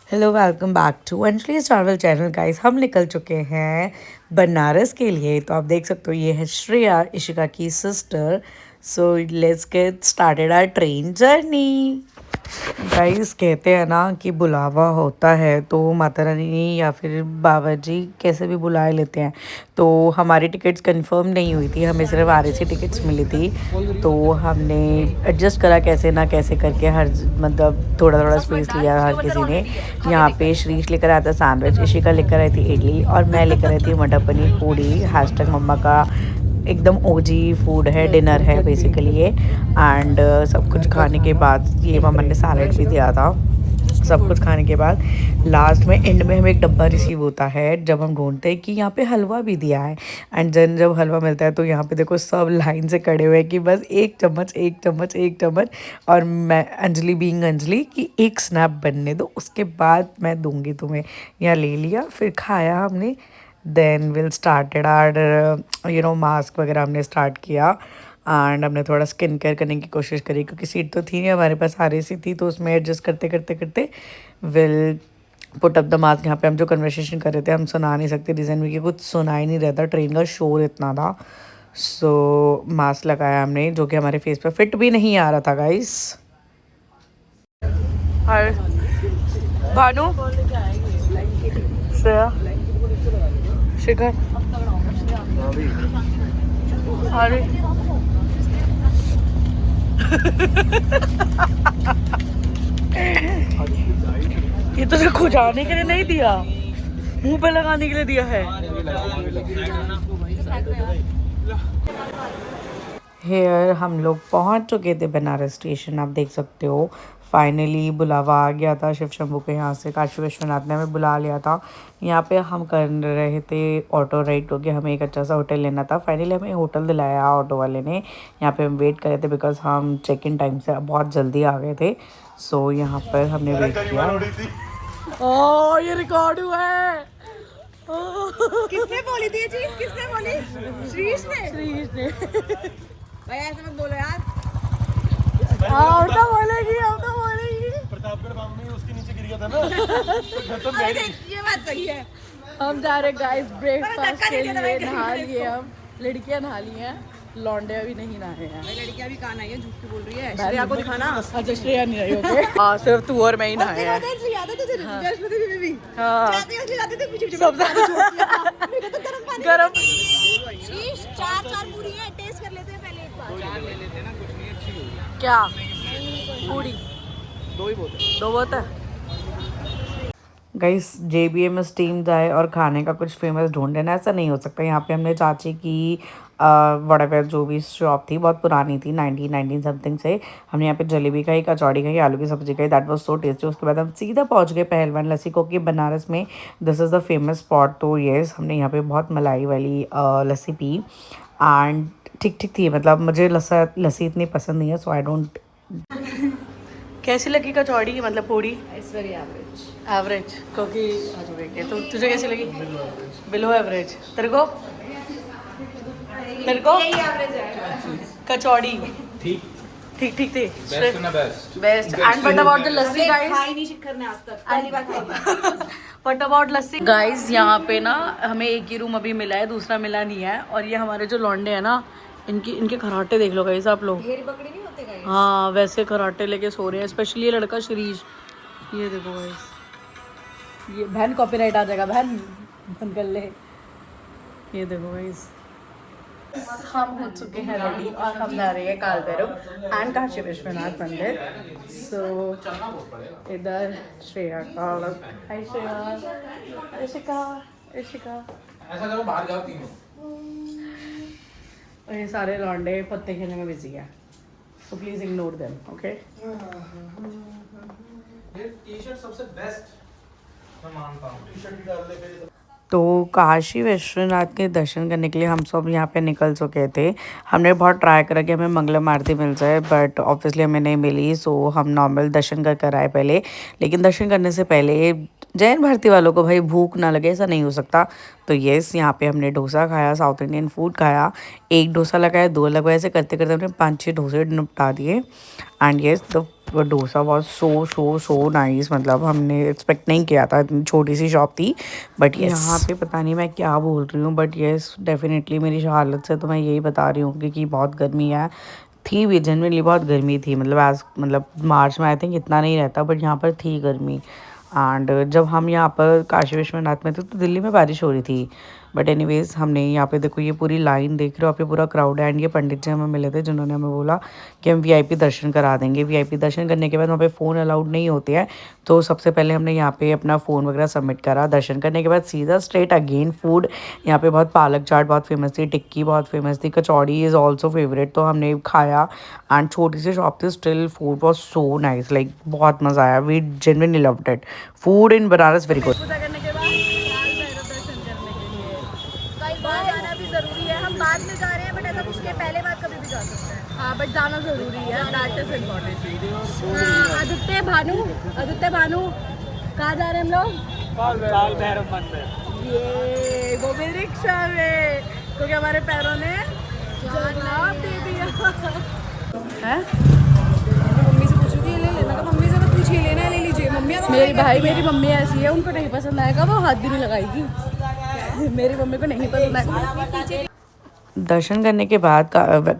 Hello welcome back to अंजलि's travel channel guys. हम निकल चुके हैं बनारस के लिए। तो आप देख सकते हो ये है श्रेया, इशिका की sister. So let's get started our train journey. Guys कहते हैं ना कि बुलावा होता है तो माता रानी या फिर बाबा जी कैसे भी बुला लेते हैं। तो हमारी टिकट्स कंफर्म नहीं हुई थी, हमें सिर्फ आरएसी टिकट्स मिली थी। तो हमने एडजस्ट करा कैसे ना कैसे करके, हर मतलब थोड़ा थोड़ा स्पेस लिया हर किसी ने। यहाँ पे श्रीश लेकर आया था सैंडविच, इशिका लेकर आई थी इडली और मैं लेकर आई थी मटर पनीर पूड़ी। हैशटैग मम्मा का एकदम ओजी फूड है, डिनर है बेसिकली ये। एंड सब कुछ खाने के बाद ये मम्मा ने सैलेड भी दिया था। सब कुछ खाने के बाद लास्ट में एंड में हमें एक डब्बा रिसीव होता है जब हम ढूंढते हैं कि यहाँ पे हलवा भी दिया है। एंड जन जब हलवा मिलता है तो यहाँ पे देखो सब लाइन से खड़े हुए हैं कि बस एक चम्मच एक चम्मच एक चम्मच। और मैं अंजलि बीइंग अंजलि कि एक स्नैप बनने दो उसके बाद मैं दूंगी तुम्हें। यहाँ ले लिया, फिर खाया हमने। Then will started our mask वगैरह हमने स्टार्ट किया। एंड हमने थोड़ा स्किन केयर करने की कोशिश करी क्योंकि सीट तो थी नहीं हमारे पास, सारी सी थी। तो उसमें एडजस्ट करते करते करते will put up the mask. यहाँ पे हम जो कन्वर्सेशन कर रहे थे हम सुना नहीं सकते, रीज़न भी कि कुछ सुना ही नहीं रहता, ट्रेन का शोर इतना था। सो मास्क लगाया हमने जो कि हमारे फेस पे फिट भी नहीं आ रहा था गाइस। हाय भानु, श्रेया, शिखर, अरे ये तो खुजाने के लिए नहीं दिया, मुंह पे लगाने के लिए दिया है। हेयर हम लोग पहुंच चुके थे बनारस स्टेशन, आप देख सकते हो। फाइनली बुलावा आ गया था शिव शंभू के यहाँ से, काशी विश्वनाथ ने हमें बुला लिया था। यहाँ पे हम कर रहे थे ऑटो राइड क्योंकि हमें एक अच्छा सा होटल लेना था। फाइनली हमें होटल दिलाया ऑटो वाले ने। यहाँ पे हम वेट कर रहे थे बिकॉज हम चेक इन टाइम से बहुत जल्दी आ गए थे। सो यहाँ पर हमने वेट किया। ओह ये रिकॉर्ड हुआ है। किसने बोली थी ये चीज? किसने बोली? श्रीश ने भाई ऐसे मत बोलो यार। अब तो बोलेगी, अब तो बोलेगी। प्रतापगढ़ बाम में उसके नीचे गिर गया था ना। अरे ये बात सही है। हम जा रहे गाइस ब्रेकफास्ट के लिए। नहा लिए हम, लड़कियां नहा ली हैं, लौंडे अभी नहीं नहाए हैं। लड़कियां भी कहाँ आई है, झूठ क्यों बोल रही है? श्रेया को दिखाना। अच्छा श्रेया नहीं रही होगी। हाँ सिर्फ तू और मैं ही नहाए हैं। याद है तुझे? जयश्री दीदी भी हाँ जाते थे पीछे सब मेरे को तो गरम पानी। गरम शीश चार पूरी है, टेस्ट कर लेते हैं पहले एक बार। चार ले लेते हैं ना, कुछ नहीं अच्छी होगी। क्या पूरी दो ही बहुत है। दो बहुत है गाइस। JBM स्टीम जाए और खाने का कुछ फेमस ढूंढ लेना, ऐसा नहीं हो सकता। यहाँ पे हमने चाची की वड़ापाव जो भी शॉप थी बहुत पुरानी थी, 1919 समथिंग से। हमने यहाँ पे जलेबी खाई, कचौड़ी खाई, आलू की सब्जी खाई, दैट वाज सो टेस्टी। उसके बाद हम सीधा पहुँच गए पहलवान लस्सी को कि बनारस में this is the famous spot. तो येस हमने यहाँ पे बहुत मलाई वाली लस्सी पी। एंड ठीक ठीक थी, मतलब मुझे लस्सी इतनी पसंद नहीं है, सो आई डोंट। कैसी लगी कचौड़ी, मतलब puri? It's very average. Average क्योंकि तो तुझे कैसी लगी? Below average. तेरे को एवरेज है। कचौड़ी ठीक ठीक ठीक थी, best. Best. And what about the lassi guys? खाई नहीं शिखर ने आज तक, पहली बार खाई। What about lassi guys? यहाँ पे ना हमें एक ही रूम अभी मिला है, दूसरा मिला नहीं है। और ये हमारे जो लौंडे हैं ना, इनके खराटे देख लो गाइस आप लोग। ढेरी बकरी नहीं होते गाइस। हाँ वैसे खराटे लेके सो रहे हैं, स्पेशली ये लड़का श्रीश। ये देखो गाइस, ये बहन कॉपीराइट आ जाएगा, बहन बंद कर ले। ये देखो गाइस, हम हो चुके हैं रेडी और हम जा रहे हैं काल भैरव एंड काशी विश्वनाथ मंदिर। सो इधर श्रेया का अलग। हाय श्रेया, इशिका, इशिका। ऐसा करो बाहर जाओ तीनों। और ये सारे लौंडे पत्ते खेलने में बिजी है, so please ignore them, okay. ये टी-शर्ट सबसे बेस्ट मैं मानता हूँ। टी-शर्ट डाल दे पहले। तो काशी विश्वनाथ के दर्शन करने के लिए हम सब यहाँ पे निकल चुके थे। हमने बहुत ट्राई करा कि हमें मंगलम आरती मिल जाए, बट ऑब्वियसली हमें नहीं मिली। सो हम नॉर्मल दर्शन कर कर आए पहले। लेकिन दर्शन करने से पहले जैन भारती वालों को भाई भूख ना लगे ऐसा नहीं हो सकता। तो यस, यहाँ पे हमने डोसा खाया, साउथ इंडियन फूड खाया। एक डोसा लगाया, दो लगवाया, ऐसे करते करते हमने 5-6 डोसे निपटा दिए। And yes, the dosa was so so so nice. मतलब हमने एक्सपेक्ट नहीं किया था, इतनी छोटी सी शॉप थी। बट यहाँ पे पता नहीं मैं क्या बोल रही हूँ, बट यस डेफिनेटली मेरी हालत से तो मैं यही बता रही हूँ कि बहुत गर्मी है। थी भी जनरली बहुत गर्मी थी, मतलब मतलब मार्च में आई थिंक इतना नहीं रहता, बट यहाँ पर थी गर्मी। एंड जब हम यहाँ पर काशी विश्वनाथ में थे तो दिल्ली में बारिश हो रही थी। बट एनीवेज हमने यहाँ पे देखो ये पूरी लाइन देख रहे हो आप, ये पूरा क्राउड है। एंड ये पंडित जी हमें मिले थे जिन्होंने हमें बोला कि हम वीआईपी दर्शन करा देंगे। वीआईपी दर्शन करने के बाद वहाँ पे फ़ोन अलाउड नहीं होते हैं, तो सबसे पहले हमने यहाँ पे अपना फ़ोन वगैरह सबमिट करा। दर्शन करने के बाद सीधा स्ट्रेट अगेन फूड। यहाँ पे बहुत पालक चाट बहुत फेमस थी, टिक्की बहुत फेमस थी, कचौड़ी इज़ ऑल्सो फेवरेट, तो हमने खाया। एंड छोटी सी शॉप थी, still food was so nice, like बहुत मज़ा आया। We genuinely loved it. Food in Banaras very good. पूजा करने के बाद काल भैरव दर्शन करने के लिए कई बार जाना भी जरूरी है। हम बाद में जा रहे हैं, बट ऐसा कुछ नहीं, पहले बार कभी भी जा सकते हैं। हाँ, बट जाना जरूरी है, that is important. Aditya Bhanu कहाँ जा रहे हैं हम लोग? काल भैरव मंदिर। ये वो भी रिक्शा में, क्योंकि हमारे पैरों ने जवाब दे दिया है। मम्मी से पूछू कि ये ले लेना, मम्मी से तो पूछिए लेना है, ले लीजिए। मेरी भाई मेरी मम्मी ऐसी है, उनको नहीं पसंद आएगा वो हाथ भी नहीं लगाएगी। मेरी मम्मी को नहीं पसंद आएगा। दर्शन करने के बाद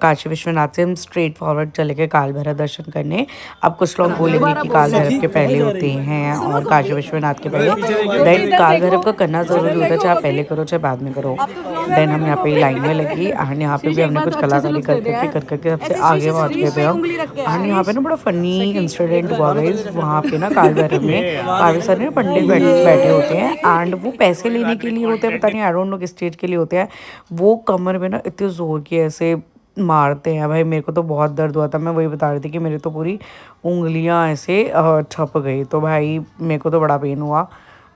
काशी विश्वनाथ से हम स्ट्रेट फॉरवर्ड चले गए काल भैरव दर्शन करने। अब कुछ लोग बोलेंगे कि काल भैरव के पहले होते हैं और काशी विश्वनाथ के पहले। देन काल भैरव का करना ज़रूरी होता है, चाहे आप पहले करो चाहे बाद में करो। देन हम यहाँ पे लाइन में लगी एंड यहाँ पे भी हमने कुछ कलाकारी कर करके सबसे आगे पहुँच गए थे हम। एंड यहाँ पे ना बड़ा फनी इंसिडेंट हुआ गाइस। वहाँ पे ना काल भैरव में काफ़ी सारे पंडित बैठे होते हैं एंड वो पैसे लेने के लिए होते हैं, पता नहीं आई डोंट नो किस चीज़ के लिए होते हैं। वो कमर में ना इतने ज़ोर की ऐसे मारते हैं भाई, मेरे को तो बहुत दर्द हुआ था। मैं वही बता रही थी कि मेरे तो पूरी उंगलियां ऐसे छप गई, तो भाई मेरे को तो बड़ा पेन हुआ।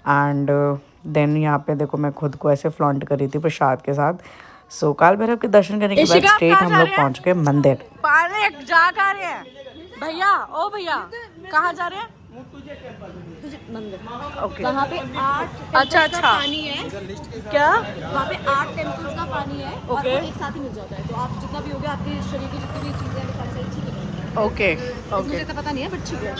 एंड देन यहाँ पे देखो मैं खुद को ऐसे फ्लॉन्ट कर रही थी प्रसाद के साथ। सो काल भैरव के दर्शन करने के बाद स्ट्रेट हम लोग पहुँच गए मंदिर। जा कर रहे हैं भैया, ओ भैया कहाँ जा रहे हैं? ओके वहाँ पे 8 अच्छा पानी है। क्या वहाँ पे 8 टेम्पल्स का पानी है और वो एक साथ ही मिल जाता है, तो आप जितना भी हो गया आपके शरीर की जितनी भी चीजें हैं सारी ठीक है। ओके मुझे तो पता नहीं है बट ठीक है।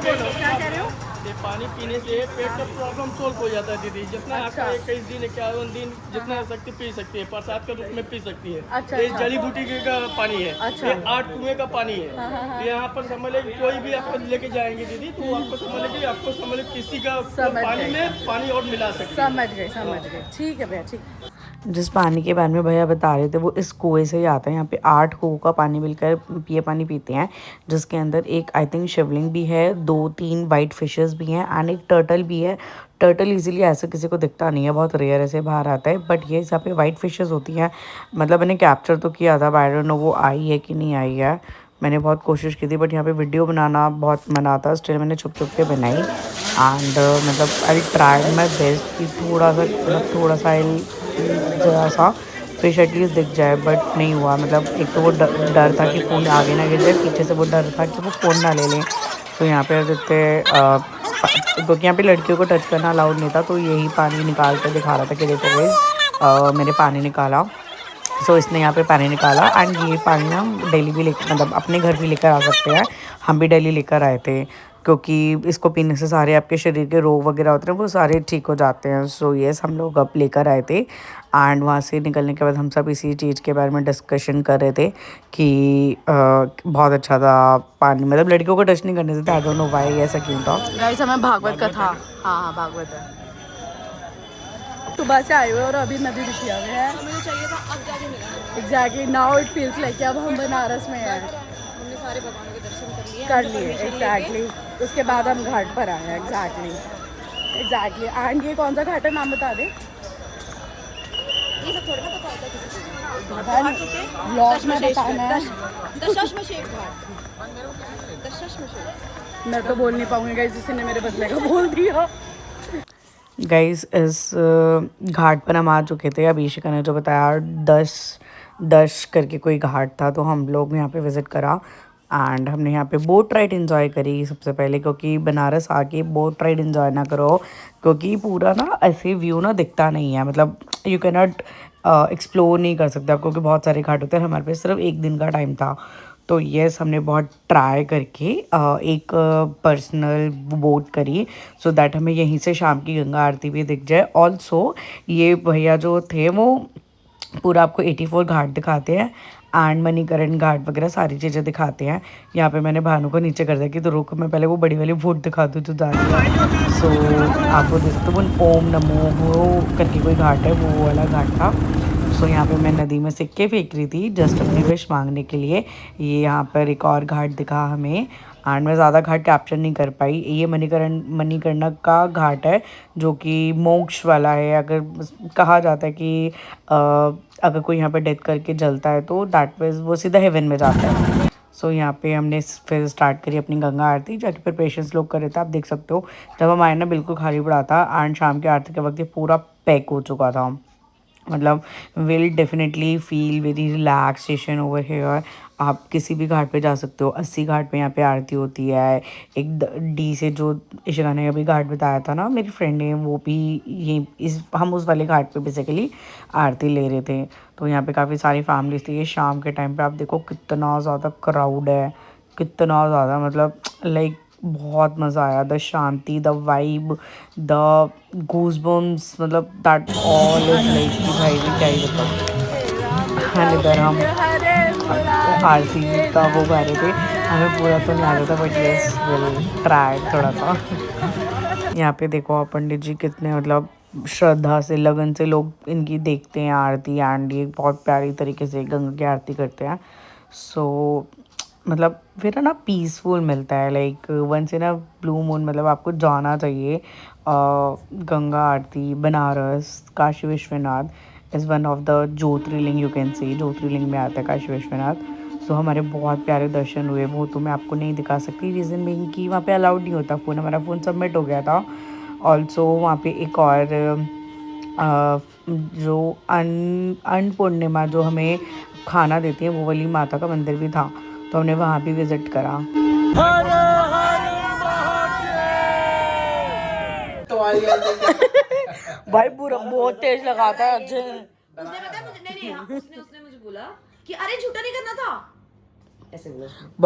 बोलो क्या कह रहे हो? ये पानी पीने से पेट का प्रॉब्लम सोल्व हो जाता है दीदी। जितना आपका 21 दिन 51 दिन जितना शक्ति पी सकती है, प्रसाद के रूप में पी सकती है। अच्छा, ये जड़ी बूटी का पानी है। अच्छा। ये 8 कुएं का पानी है। तो यहाँ पर समझ लीजिए कोई भी आपको लेके जाएंगे दीदी, तो आपको समझ लीजिए किसी का पानी में पानी और मिला सकते। समझ गए ठीक है भैया, ठीक। जिस पानी के बारे में भैया बता रहे थे वो इस कुएं से ही आता है। यहाँ पे 8 कुओं का पानी मिलकर पिए पानी पीते हैं, जिसके अंदर एक आई थिंक शिवलिंग भी है, 2-3 वाइट फिशेस भी हैं एंड एक टर्टल भी है। टर्टल इजीली ऐसे किसी को दिखता नहीं है, बहुत रेयर ऐसे बाहर आता है, बट ये यहाँ पे वाइट फिशेस होती हैं। मतलब मैंने कैप्चर तो किया था, आई डोंट नो वो आई है कि नहीं आई है। मैंने बहुत कोशिश की थी, बट यहाँ पे वीडियो बनाना बहुत मना था, स्टिल मैंने छुप छुप के बनाई। एंड मतलब आई ट्राई माई बेस्ट कि थोड़ा सा ज़रा सा फिश एटलीस्ट दिख जाए, बट नहीं हुआ। मतलब एक तो वो डर था कि फ़ोन आगे ना गिर जाए, पीछे से वो डर था कि वो फ़ोन ना ले लें। तो यहाँ पे जितने क्योंकि यहाँ पे लड़कियों को टच करना अलाउड नहीं था, तो यही पानी निकाल कर दिखा रहा था कि देखो गाइस मैंने पानी निकाला। सो इसने यहाँ पे पानी निकाला एंड ये पानी ना हम डेली भी मतलब अपने घर भी लेकर आ सकते हैं। हम भी डेली लेकर आए थे, क्योंकि इसको पीने से सारे आपके शरीर के रोग वगैरह होते हैं वो सारे ठीक हो जाते हैं। सो यस हम लोग अब लेकर आए थे एंड वहाँ से निकलने के बाद हम सब इसी चीज़ के बारे में डिस्कशन कर रहे थे कि बहुत अच्छा था पानी, मतलब लड़कियों को टच नहीं करने देते। आई डोंट नो व्हाई ऐसा क्यों था। गाइस हमें भागवत कथा, हाँ भागवत है। सुबह से आए हुए और अभी नदी दिखी आ गए हैं। मुझे चाहिए था अब जाके मिला। Exactly now it feels like अब हम बनारस में हैं। हमने सारे भगवानों के दर्शन कर लिए एग्जैक्टली। उसके बाद हम घाट पर आए हैं। एग्जैक्टली एंड ये कौन सा घाट है, नाम बता दे। ये सब थोड़ा ना पता होता है किसी को। ब्लॉग में बताना है। दशाश्वमेध घाट। दशाश्वमेध मैं तो बोल नहीं पाऊंगी गाइस, जिसने मेरे बदले का बोल दिया। गाइस इस घाट पर हम आ चुके थे। अब ईशिका ने जो बताया 10 करके कोई घाट था, तो हम लोग यहाँ पे विज़िट करा एंड हमने यहाँ पे बोट राइड इन्जॉय करी सबसे पहले, क्योंकि बनारस आके बोट राइड इन्जॉय ना करो क्योंकि पूरा ना ऐसे व्यू ना दिखता नहीं है, मतलब यू कैन नॉट एक्सप्लोर नहीं कर सकते आप, क्योंकि बहुत सारे घाट होते हैं। हमारे पास सिर्फ एक दिन का टाइम था, तो यस हमने बहुत ट्राई करके एक पर्सनल बोट करी सो दैट हमें यहीं से शाम की गंगा आरती भी दिख जाए। ऑल्सो ये भैया जो थे वो पूरा आपको 84 घाट दिखाते हैं एंड मणिकरण घाट वगैरह सारी चीज़ें दिखाते हैं। यहाँ पे मैंने भानु को नीचे कर दिया कि तो रुक मैं पहले वो बड़ी वाली बोट दिखा दूँ जो जा रही है। सो आपको देख सकते हो ओम नमो हो करके कोई घाट है, वो वाला घाट था। सो यहाँ पे मैं नदी में सिक्के फेंक रही थी जस्ट अपनी विश मांगने के लिए। ये यहाँ पर एक और घाट दिखा हमें एंड मैं ज़्यादा घाट कैप्चर नहीं कर पाई। ये मणिकर्ण का घाट है जो कि मोक्ष वाला है। अगर कहा जाता है कि अगर कोई यहाँ पे डेथ करके जलता है तो दैट मीन्स वो सीधा हेवन में जाता है। सो यहाँ पे हमने फिर स्टार्ट करी अपनी गंगा आरती, जाके प्रिपरेशंस लोग कर रहे थे। आप देख सकते हो जब हम आए ना बिल्कुल खाली पड़ा था एंड शाम की आरती के वक्त ये पूरा पैक हो चुका था। मतलब will definitely feel very relaxation over here. आप किसी भी घाट पे जा सकते हो। 80 घाट पे यहाँ पे आरती होती है। एक डी से जो इशिका ने अभी घाट बताया था ना मेरी फ्रेंड ने, वो भी ये हम उस वाले घाट पे बेसिकली आरती ले रहे थे। तो यहाँ पे काफ़ी सारी फैमिलीज थी। ये शाम के टाइम पे आप देखो कितना ज़्यादा क्राउड है, कितना ज़्यादा, मतलब लाइक बहुत मज़ा आया। The Shanti, the vibe, the goosebumps, मतलब दैट ऑल इज लाइक कि भाई भी क्या ही बताऊँ। एंड इधर हम आरती का वो गा रहे थे। हमें पूरा तो नहीं आ रहा था बट यस विल ट्राई थोड़ा सा। यहाँ पे देखो आप पंडित जी कितने मतलब श्रद्धा से लगन से लोग इनकी देखते हैं आरती एंड ये बहुत प्यारी तरीके से गंगा की आरती करते हैं। सो मतलब फिर ना पीसफुल मिलता है, like once in a blue moon, मतलब आपको जाना चाहिए। Ganga Aarti Banaras Kashi Vishwanath is one of the jyotirlinga, you can say jyotirlinga में आता है काशी विश्वनाथ। सो हमारे बहुत प्यारे दर्शन हुए। वो तो मैं आपको नहीं दिखा सकती, रीज़न बीइंग कि वहाँ पे अलाउड नहीं होता फ़ोन, हमारा फ़ोन सबमिट हो गया था। ऑल्सो वहाँ पे एक और जो अन्नपूर्णिमा जो हमें खाना देती है वो वाली माता का मंदिर भी था, तो हमने वहाँ भी विज़िट करा। भाई पूरा बहुत तेज लगाता है अजय। उसने पता है मुझे नहीं नहीं हाँ, उसने मुझे बोला कि अरे झूठा नहीं करना था ऐसे बोला।